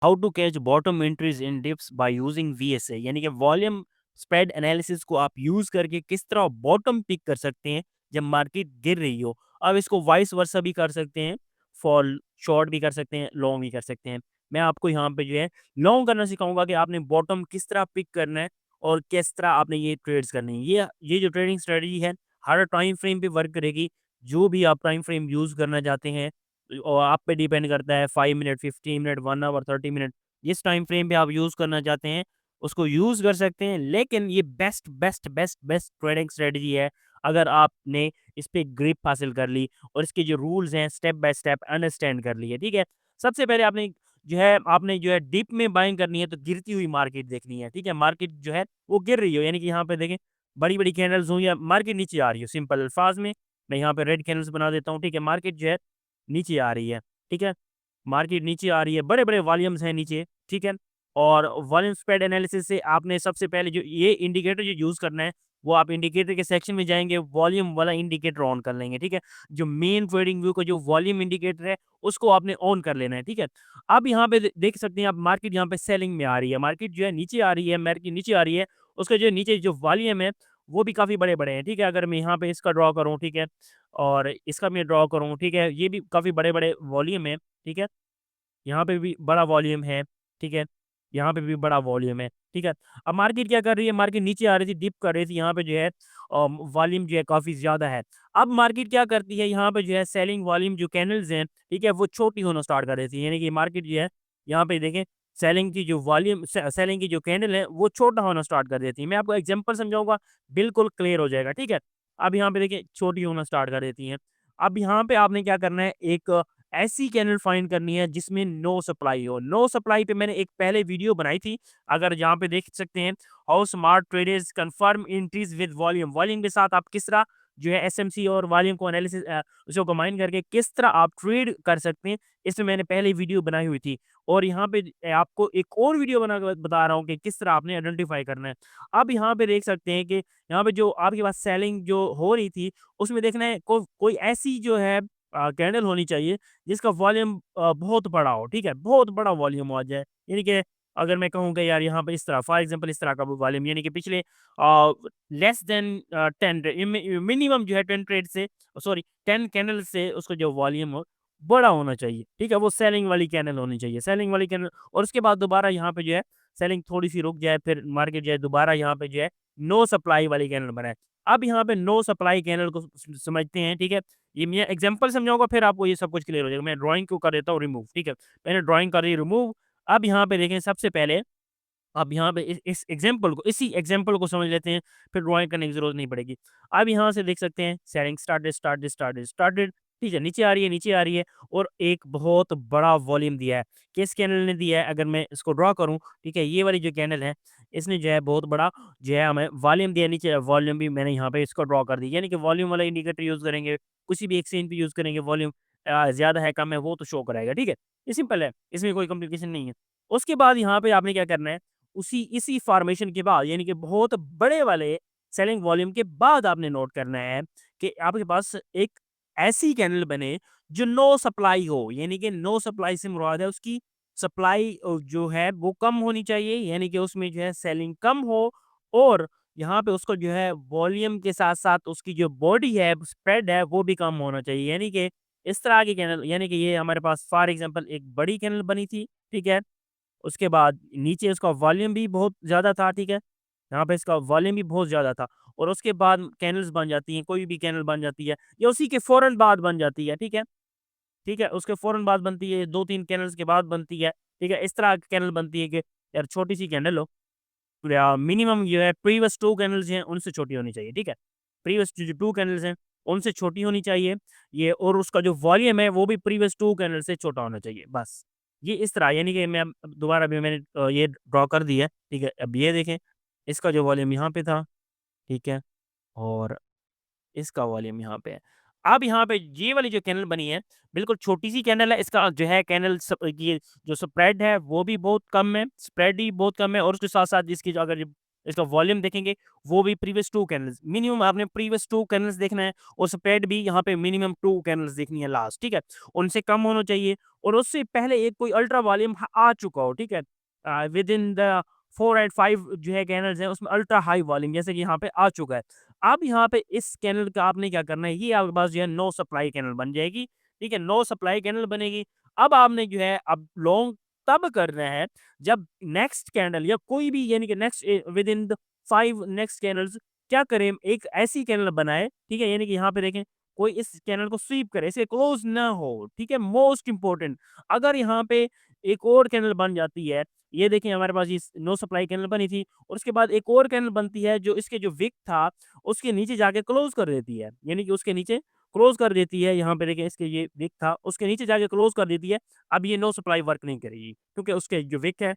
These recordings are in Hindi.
How to catch bottom entries in dips by using VSA, यानी कि वॉल्यूम स्प्रेड एनालिसिस को आप यूज करके किस तरह बॉटम पिक कर सकते हैं जब मार्केट गिर रही हो। अब इसको वाइस वर्सा भी कर सकते हैं, फॉर शॉर्ट भी कर सकते हैं, लॉन्ग भी कर सकते हैं। मैं आपको यहाँ पे जो है लॉन्ग करना सिखाऊंगा कि आपने बॉटम किस तरह पिक करना है और किस तरह आपने ये ट्रेड्स करने हैं। ये जो ट्रेडिंग स्ट्रेटजी है हर टाइम फ्रेम पे वर्क करेगी। जो भी आप टाइम फ्रेम यूज करना चाहते हैं और आप पे डिपेंड करता है, 5 मिनट, 15 मिनट, 1 आवर, 30 मिनट, जिस टाइम फ्रेम पे आप यूज़ करना चाहते हैं उसको यूज़ कर सकते हैं। लेकिन ये best best best best trading strategy है अगर आपने इस पे ग्रिप हासिल कर ली और इसके जो रूल्स हैं स्टेप बाय स्टेप अंडरस्टैंड कर लिए। ठीक है, सबसे पहले आपने जो है डिप में बाइंग करनी है तो गिरती हुई मार्केट देखनी है। ठीक है, मार्केट जो है वो गिर रही हो, यानी कि यहाँ पे देखें बड़ी बड़ी कैंडल्स हुई या मार्केट नीचे आ रही हो। सिंपल अल्फाज में मैं यहाँ पे रेड कैंडल्स बना देता हूँ। ठीक है, मार्केट जो है नीचे आ रही है। ठीक है, मार्केट नीचे आ रही है, बड़े-बड़े वॉल्यूम्स हैं नीचे। ठीक है, और वॉल्यूम स्प्रेड एनालिसिस से आपने सबसे पहले जो ये इंडिकेटर जो यूज़ करना है, वो आप इंडिकेटर के सेक्शन में जाएँगे, वॉल्यूम वाला इंडिकेटर ऑन कर लेंगे। ठीक है, जो मेन ट्रेडिंग व्यू का जो वॉल्यूम इंडिकेटर है, उसको आपने ऑन कर लेना है। ठीक है, अब यहाँ पे देख सकते हैं आप मार्केट यहाँ पे सेलिंग में आ रही है, मार्केट जो है नीचे आ रही है, मार्केट नीचे आ रही है, उसका जो नीचे जो वॉल्यूम है, वो भी काफ़ी बड़े-बड़े हैं। ठीक है, अगर मैं यहाँ पे इसका ड्रॉ करूँ, ठीक है, और इसका मैं ड्रॉ करूँ, ठीक है, ये भी काफ़ी बड़े-बड़े वॉल्यूम है। ठीक है, यहाँ पे भी बड़ा वॉल्यूम है। ठीक है, यहाँ पे भी बड़ा वॉल्यूम है। ठीक है, अब मार्केट क्या कर रही है, मार्केट नीचे आ रही थी, डिप कर रही थी, यहाँ पे जो है वॉल्यूम जो है काफ़ी ज़्यादा है। अब मार्केट क्या करती है, यहाँ पे जो है सेलिंग वॉल्यूम जो कैंडल्स हैं, ठीक है, वो छोटी होना स्टार्ट कर देती है। यानी कि मार्केट जो है यहाँ पे देखें सेलिंग की जो वॉल्यूम सेलिंग की जो कैंडल है वो छोटा होना स्टार्ट कर देती है। मैं आपको एग्जांपल समझाऊँगा, बिल्कुल क्लियर हो जाएगा। ठीक है, अब यहाँ पे देखिए छोटी होना स्टार्ट कर देती हैं। अब यहाँ पे आपने क्या करना है, एक ऐसी कैंडल फाइंड करनी है जिसमें नो सप्लाई हो। नो सप्लाई पे मैंने एक पहले वीडियो बनाई थी, अगर यहाँ पे देख सकते हैं, how smart traders confirm entries with volume. Volume के साथ आप किस तरह जो है एसएमसी और वॉल्यूम को एनालिसिस उसको कंबाइन करके किस तरह आप ट्रेड कर सकते हैं, इसमें मैंने पहले वीडियो बनाई हुई थी। और यहाँ पे आपको एक और वीडियो बना के बता रहा हूँ कि किस तरह आपने आइडेंटिफाई करना है। अब यहाँ पे देख सकते हैं कि यहाँ पे जो आपके पास सेलिंग जो हो रही थी, उसमें देखना है कोई ऐसी जो है कैंडल होनी चाहिए जिसका वॉल्यूम बहुत बड़ा हो। ठीक है, बहुत बड़ा वॉल्यूम आ जाए, यानी कि अगर मैं कहूँ कि यार यहाँ पे इस तरह फॉर एग्जांपल इस तरह का वॉल्यूम, यानी कि पिछले लेस देन 10 मिनिमम जो है 10 ट्रेड से, सॉरी 10 कैंडल से उसका जो वॉल्यूम हो बड़ा होना चाहिए। ठीक है, वो सेलिंग वाली कैंडल होनी चाहिए, सेलिंग वाली कैंडल। और उसके बाद दोबारा यहाँ पे जो है सेलिंग थोड़ी सी रुक जाए, फिर मार्केट जो है दोबारा यहाँ पे जो है नो सप्लाई वाली कैंडल बनाए। अब यहाँ पे नो सप्लाई कैंडल को समझते हैं। ठीक है, ये मैं एग्जांपल समझाऊँगा, फिर आपको ये सब कुछ क्लियर हो जाएगा। मैं ड्राइंग को कर देता हूँ रिमूव। ठीक है, मैंने ड्राइंग कर दी रिमूव। अब यहाँ पे देखें सबसे पहले अब यहाँ पे इस एग्जांपल को, इसी एग्जांपल को समझ लेते हैं, फिर ड्राइंग करने की ज़रूरत नहीं पड़ेगी। अब यहाँ से देख सकते हैं selling started started started started. ठीक है, नीचे आ रही है, नीचे आ रही है, और एक बहुत बड़ा वॉल्यूम दिया है। किस कैंडल ने दिया है, अगर मैं इसको ड्रॉ करूँ, ठीक है, ये वाली जो कैंडल है, इसने जो है बहुत बड़ा जो है हमें वॉल्यूम दिया। नीचे वॉल्यूम भी मैंने यहाँ पे इसको ड्रॉ कर दी, यानी कि वॉल्यूम वाला इंडिकेटर यूज़ करेंगे, किसी भी एक्सचेंज पे यूज़ करेंगे, वॉल्यूम ज़्यादा है, कम है, वो तो शो कराएगा। ठीक है, ये सिंपल है, इसमें कोई कॉम्प्लिकेशन नहीं है। उसके बाद यहाँ पे आपने क्या करना है, उसी इसी फॉर्मेशन के बाद, यानी कि बहुत बड़े वाले सेलिंग वॉल्यूम के बाद आपने नोट करना है कि आपके पास एक ऐसी कैंडल बने जो नो सप्लाई हो। यानी कि नो सप्लाई से मुराद है उसकी सप्लाई जो है वो कम होनी चाहिए, यानी कि उसमें जो है सेलिंग कम हो, और यहाँ पे उसको जो है वॉल्यूम के साथ साथ उसकी जो बॉडी है, स्प्रेड है, वो भी कम होना चाहिए। यानी कि इस तरह की कैंडल, यानी कि ये हमारे पास फॉर एग्जांपल एक बड़ी कैंडल बनी थी। ठीक है, उसके बाद नीचे उसका वॉल्यूम भी बहुत ज़्यादा था। ठीक है, यहाँ पे इसका वॉल्यूम भी बहुत ज़्यादा था, और उसके बाद कैंडल्स बन जाती हैं, कोई भी कैंडल बन जाती है या उसी के फ़ौरन बाद बन जाती है। ठीक है, ठीक है, उसके फ़ौरन बाद बनती है, 2-3 कैंडल्स के बाद बनती है। ठीक है, इस तरह की कैंडल बनती है कि यार छोटी-सी कैंडल हो, या मिनिमम जो है प्रीवियस 2 कैंडल्स हैं उनसे छोटी होनी चाहिए। ठीक है, प्रीवियस जो 2 कैंडल्स हैं उनसे छोटी होनी चाहिए ये, और उसका जो वॉल्यूम है वो भी प्रीवियस 2 कैंडल से छोटा होना चाहिए, बस। ये इस तरह, यानी कि मैं अब दोबारा भी मैंने ये ड्रॉ कर दी है। ठीक है, अब ये देखें, इसका जो वॉल्यूम यहाँ पे था, ठीक है, और इसका वॉल्यूम यहाँ पे है। अब यहाँ पे ये वाली जो कैंडल बनी है, बिल्कुल छोटी-सी कैंडल है, इसका जो है कैंडल ये जो स्प्रेड है वो भी बहुत कम है, स्प्रेड ही बहुत कम है, और उसके साथ-साथ इसकी जो अगर इसका वॉल्यूम देखेंगे, वो भी प्रीवियस 2 कैंडल्स, मिनिमम आपने प्रीवियस 2 कैंडल्स देखना है और स्प्रेड भी यहाँ पे मिनिमम 2 कैंडल्स देखनी है लास्ट, ठीक है? उनसे कम होना चाहिए और उससे पहले एक कोई अल्ट्रा वॉल्यूम आ चुका हो, ठीक है? विदिन द 4 एंड 5 जो है कैंडल्स हैं, उसमें अल्ट्रा हाई वॉल्यूम जैसे कि यहाँ पे आ चुका है। अब यहाँ पे इस कैंडल का आपने क्या करना है, ये आपके पास जो है नो सप्लाई कैंडल बन जाएगी, ठीक है? नो सप्लाई कैंडल बनेगी। अब आपने जो है अब लॉन्ग तब करना है जब नेक्स्ट कैंडल या कोई भी यानी कि next within the 5 next candles क्या करें, एक ऐसी कैंडल बनाए, ठीक है? यानी कि यहाँ पे देखें, कोई इस कैंडल को स्वीप करे, इसे क्लोज ना हो, ठीक है? मोस्ट इंपोर्टेंट, अगर यहाँ पे एक और कैंडल बन जाती है, ये देखिए हमारे पास ये नो सप्लाई कैंडल बनी थी और उसके बाद एक और कैंडल बनती है जो इसके जो विक था, उसके नीचे जाके क्लोज कर देती है। यानी कि उसके नीचे क्लोज कर देती है, यहाँ पे देखिए इसके ये विक था, उसके नीचे जाके क्लोज कर देती है। अब ये नो सप्लाई वर्क नहीं करेगी क्योंकि उसके जो विक है,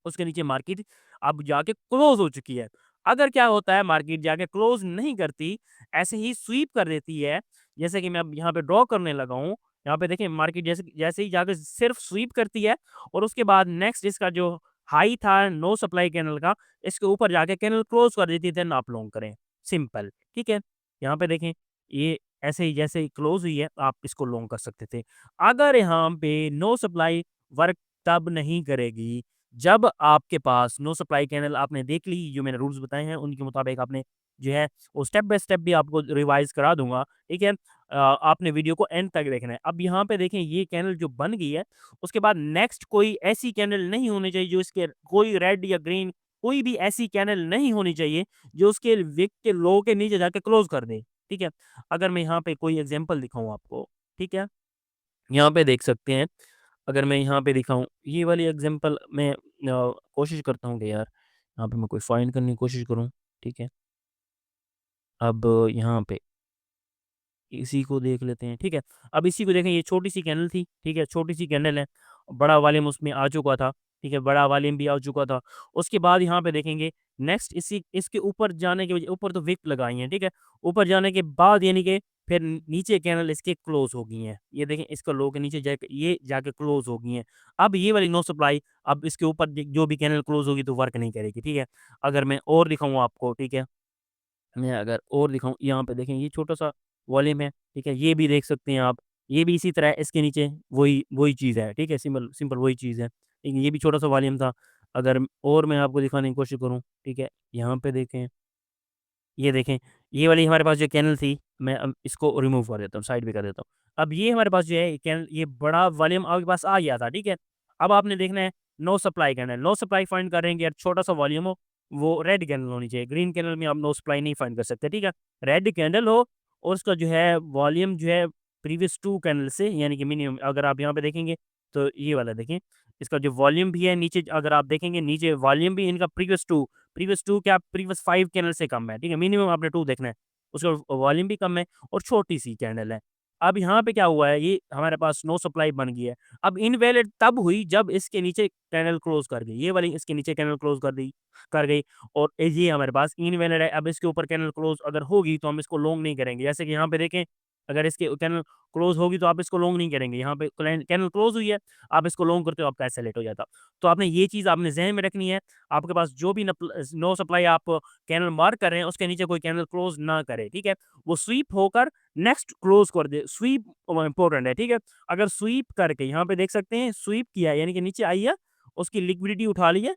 उसके नीचे मार्केट अब जाके क्लोज हो चुकी है। अगर क्या होता है, मार्केट जाके क्लोज नहीं करती, ऐसे ही स्वीप कर देती है, जैसे कि मैं अब यहाँ पे ड्रॉ करने लगा हूँ, यहाँ पे देखिए मार्केट जैसे जैसे ही जाके सिर्फ स्वीप करती है और उसके बाद नेक्स्ट इसका जो हाई था नो सप्लाई कैंडल का, इसके ऊपर जाके कैंडल क्लोज कर देती है, देन आप लॉन्ग करें, सिंपल, ठीक है? यहाँ पे देखें, ये ऐसे ही जैसे ही क्लोज हुई है, आप इसको लॉन्ग कर सकते थे। अगर यहाँ पे नो सप्लाई वर्क तब नहीं करेगी जब आपके पास नो सप्लाई कैंडल आपने देख ली, जो मैंने रूल्स बताए हैं उनके मुताबिक आपने जो है वो स्टेप बाय स्टेप भी आपको रिवाइज़ करा दूँगा, ठीक है? आपने वीडियो को एंड तक देखना है। अब यहाँ पे देखें ये कैंडल जो बन गई है, उसके बाद नेक्स्ट कोई ऐसी कैंडल नहीं होनी चाहिए जो इसके कोई रेड या ग्रीन कोई भी ऐसी कैंडल नहीं होनी चाहिए जो उसके विक के लो के नीचे जाके क्लोज़ कर दे, ठीक है? अगर मैं यहाँ पे कोई एग्ज़ाम्पल दिखाऊँ आपको, ठीक है? यहाँ पे देख सकते हैं, अगर मैं यहाँ पे दिखाऊँ, ये वाली एग्ज़ाम्पल मैं कोशिश करता हूँ कि यार, यहाँ पे मैं कोई फाइंड करने की कोशिश करूँ, ठीक है? अब यहाँ पे इसी को देख लेते हैं, ठीक है? अब इसी को देखें, ये छोटी-सी कैंडल थी, ठीक है? छोटी-सी कैंडल है, बड़ा वॉल्यूम उसमें आ चुका था, ठीक है? बड़ा वॉल्यूम भी आ चुका था। उसके बाद यहाँ पे देखेंगे, नेक्स्ट इसी इसके ऊपर जाने के वजह ऊपर तो विक लगाई है, ठीक है? ऊपर जाने के बाद यानी कि फिर नीचे कैंडल इसके क्लोज़ हो गई हैं। ये देखें, इसका लो के नीचे जाके ये जाके क्लोज़ हो गई हैं। अब ये वाली नो सप्लाई, अब इसके ऊपर जो भी कैंडल क्लोज़ होगी तो वर्क नहीं करेगी, ठीक है? अगर मैं और दिखाऊँ आपको, ठीक है? मैं अगर और दिखाऊँ, यहाँ पे देखें, ये छोटा-सा वॉल्यूम है, ठीक है? ये भी देख सकते हैं आप, ये भी इसी तरह इसके नीचे वही वही चीज़ है, ठीक है? सिंपल सिंपल वही चीज़ है, ठीक है? ये भी छोटा-सा वॉल्यूम था। अगर और मैं आपको दिखाने की कोशिश करूँ, ठीक है? यहाँ पे देखें, ये देखें, ये वाली हमारे पास जो कैनल थी, मैं अब इसको रिमूव कर देता हूँ, साइड पे कर देता हूँ। अब ये हमारे पास जो है कैनल, ये बड़ा वॉल्यूम आपके पास आ गया था, ठीक है? अब आपने देखना है no supply candle, no supply find कर रहे हैं कि यार छोटा-सा वॉल्यूम हो, वो रेड कैनल होनी चाहिए, ग्रीन कैनल में आप नो सप्लाई नहीं फाइंड कर सकते, ठीक है? रेड कैंडल हो और उसका जो है वॉल्यूम जो है प्रीवियस 2 कैनल से यानी कि मिनिमम, अगर आप यहाँ पे देखेंगे, तो ये वाला देखें, इसका जो वॉल्यूम भी है नीचे, अगर आप देखेंगे नीचे वॉल्यूम भी इनका प्रीवियस 2 क्या प्रीवियस 5 कैंडल से कम है, ठीक है? मिनिमम आपने 2 देखना है। उसका वॉल्यूम भी कम है और छोटी-सी कैंडल है। अब यहाँ पे क्या हुआ है, ये हमारे पास नो सप्लाई बन गई है। अब इनवैलिड तब हुई जब इसके नीचे कैंडल क्लोज़ कर गई। ये वाली इसके नीचे कैंडल क्लोज़ कर गई और ये हमारे पास इनवैलिड है। अब इसके ऊपर कैंडल क्लोज़ अगर होगी तो हम इसको लॉन्ग नहीं करेंगे। जैसे कि यहाँ पे देखें, अगर इसके कैंडल क्लोज़ होगी तो आप इसको लॉन्ग नहीं करेंगे। यहाँ पे कैंडल क्लोज़ हुई है, आप इसको लॉन्ग करते हो, आपका ऐसा लेट हो जाता। तो आपने ये चीज़ आपने ज़हन में रखनी है। आपके पास जो भी नो सप्लाई आप कैंडल मार्क कर रहे हैं, उसके नीचे कोई कैंडल क्लोज़ ना करे, ठीक है? वो स्वीप होकर नेक्स्ट क्लोज़ कर दे। स्वीप इम्पोर्टेंट है, ठीक है? अगर स्वीप करके यहाँ पे देख सकते हैं, स्वीप किया है यानी कि नीचे आई है, उसकी लिक्विडिटी उठा ली है,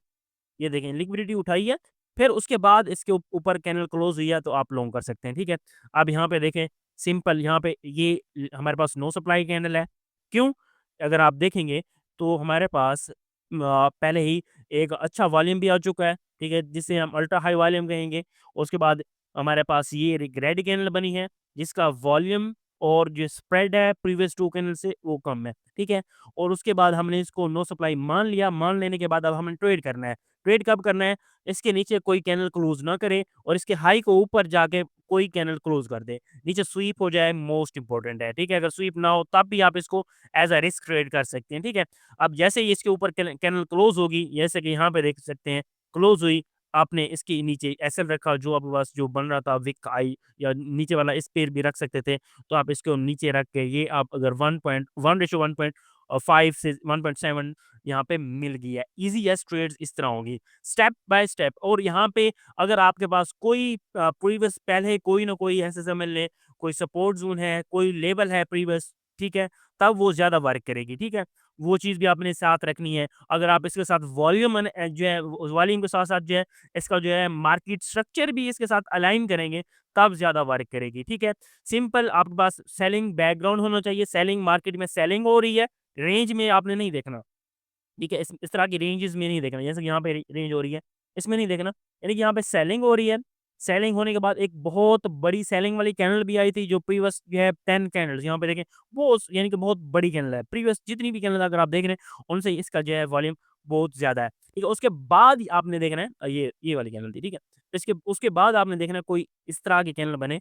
ये देखें लिक्विडिटी उठाई है, फिर उसके बाद इसके ऊपर कैंडल क्लोज़ हुई है तो आप लॉन्ग कर सकते हैं, ठीक है? अब यहाँ पे देखें, सिंपल यहाँ पे ये हमारे पास नो सप्लाई कैंडल है। क्यों? अगर आप देखेंगे तो हमारे पास पहले ही एक अच्छा वॉल्यूम भी आ चुका है, ठीक है? जिसे हम अल्ट्रा हाई वॉल्यूम कहेंगे। उसके बाद हमारे पास ये रेड कैंडल बनी है, जिसका वॉल्यूम और जो स्प्रेड है प्रीवियस 2 कैंडल से वो कम है, ठीक है? और उसके बाद हमने इसको नो सप्लाई मान लिया, मान लेने के बाद अब हमें ट्रेड करना है। ट्रेड कब करना है? इसके नीचे कोई कैंडल क्लोज़ ना करे और इसके हाई को ऊपर जाके कोई कैंडल क्लोज़ कर दे। नीचे स्वीप हो जाए, मोस्ट इम्पोर्टेंट है, ठीक है? अगर स्वीप ना हो तब भी आप इसको एज़ अ रिस्क ट्रेड कर सकते हैं, ठीक है? अब जैसे ही इसके ऊपर कैंडल क्लोज़ होगी, जैसे कि यहाँ पे देख सकते हैं, क्लोज़ हुई, आपने इसके नीचे एसएल रखा, जो आपके पास जो बन रहा था विक आई या नीचे वाला इस पे भी रख सकते थे। तो आप इसको नीचे रख के ये आप अगर 1.1:1 5 से 1.7 यहाँ पे मिल गई है। ईज़ीएस्ट ट्रेड्स इस तरह होंगी, स्टेप बाय स्टेप। और यहाँ पे अगर आपके पास कोई प्रीवियस पहले कोई ना कोई एसएसएमएल है, कोई सपोर्ट ज़ोन है, कोई लेवल है प्रीवियस, ठीक है? तब वो ज़्यादा वर्क करेगी, ठीक है? वो चीज़ भी आपने साथ रखनी है। अगर आप इसके साथ वॉल्यूम जो है वॉल्यूम के साथ-साथ जो है इसका जो है मार्केट स्ट्रक्चर भी इसके साथ अलाइन करेंगे, तब ज़्यादा वर्क करेगी, ठीक है? सिंपल आपके पास सेलिंग बैकग्राउंड होना चाहिए, सेलिंग मार्केट में सेलिंग हो रही है, रेंज में आपने नहीं देखना। ठीक है? इस तरह की रेंजेज़ में नहीं देखना, जैसे कि यहाँ पे रेंज हो रही है, इसमें नहीं देखना। यानी कि यहाँ पे सेलिंग हो रही है, सेलिंग होने के बाद एक बहुत बड़ी सेलिंग वाली कैंडल भी आई थी, जो प्रीवियस जो है 10 कैंडल्स यहाँ पे देखें, वो यानी कि बहुत बड़ी कैंडल है। प्रीवियस जितनी भी कैंडल अगर आप देख रहे हैं, उनसे इसका जो है वॉल्यूम बहुत ज़्यादा है। ठीक है? उसके बाद आपने देखना है ये वाली कैंडल थी, ठीक है? इसके उसके बाद आपने देखना है कोई इस तरह की कैंडल बने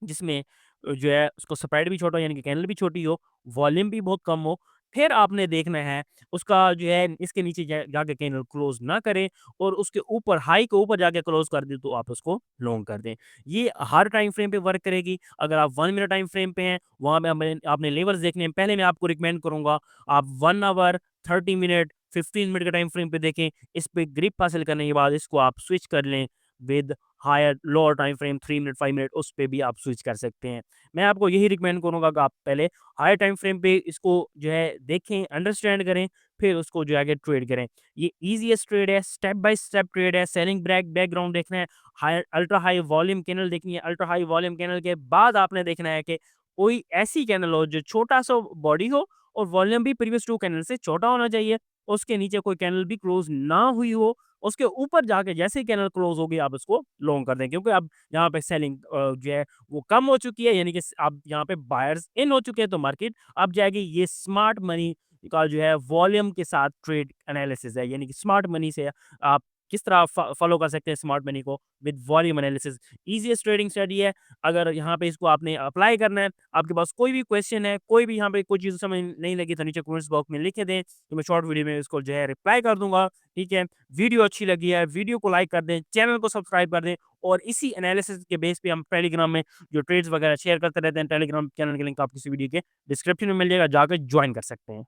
जिसमें जो है उसको स्प्रेड भी छोटा हो यानी कि कैंडल भी छोटी हो, वॉल्यूम भी बहुत कम हो। फिर आपने देखना है उसका जो है इसके नीचे जाके कैंडल क्लोज़ ना करे और उसके ऊपर हाई के ऊपर जाके क्लोज़ कर दे तो आप उसको लॉन्ग कर दें। ये हर टाइम फ्रेम पे वर्क करेगी। अगर आप 1 मिनट टाइम फ्रेम पे हैं, वहाँ पे हमें आपने लेवल्स देखने हैं। पहले मैं आपको रिकमेंड करूँगा आप 1 आवर, 30 मिनट, 15 मिनट के टाइम फ्रेम पे देखें। इस पे ग्रिप हासिल करने के बाद इसको आप स्विच कर लें with higher lower time frame 3 minute 5 minute उस पे भी आप स्विच कर सकते हैं। मैं आपको यही रिकमेंड करूँगा कि आप पहले हायर टाइम फ्रेम पे इसको जो है देखें, अंडरस्टैंड करें, फिर उसको जो है आगे ट्रेड करें। ये ईज़ीएस्ट ट्रेड है, स्टेप बाय स्टेप ट्रेड है, सेलिंग बैकग्राउंड देखना है, high ultra high volume candle देखनी है, अल्ट्रा हाई वॉल्यूम कैंडल के बाद आपने देखना है कि कोई ऐसी कैंडल हो जो छोटा-सा बॉडी हो और वॉल्यूम भी प्रीवियस 2 कैंडल से छोटा होना चाहिए। उसके नीचे कोई कैंडल भी क्लोज़ ना हुई हो, उसके ऊपर जाके जैसे ही कैंडल क्लोज़ होगी आप उसको लॉन्ग कर दें क्योंकि अब यहाँ पे सेलिंग जो है वो कम हो चुकी है यानी कि अब यहाँ पे बायर्स इन हो चुके हैं तो मार्केट अब जाएगी ये स्मार्ट मनी का जो है वॉल्यूम के साथ ट्रेड एनालिसिस है यानी कि स्मार्ट मनी से आप किस तरह फॉलो कर सकते हैं स्मार्ट मनी को with volume analysis easiest trading strategy है। अगर यहाँ पे इसको आपने अप्लाई करना है, आपके पास कोई भी क्वेश्चन है, कोई भी यहाँ पे कोई चीज़ समझ नहीं लगी तो नीचे कमेंट्स बॉक्स में लिख के दें, तो मैं शॉर्ट वीडियो में इसको जो है रिप्लाई कर दूँगा, ठीक है? वीडियो अच्छी लगी है, वीडियो को लाइक कर दें, चैनल को सब्सक्राइब कर दें और इसी एनालिसिस के बेस पे हम टेलीग्राम में जो ट्रेड्स वगैरह शेयर करते रहते हैं, टेलीग्राम चैनल के लिंक आपको इसी वीडियो के डिस्क्रिप्शन में मिल जाएगा, जाकर जॉइन कर सकते हैं।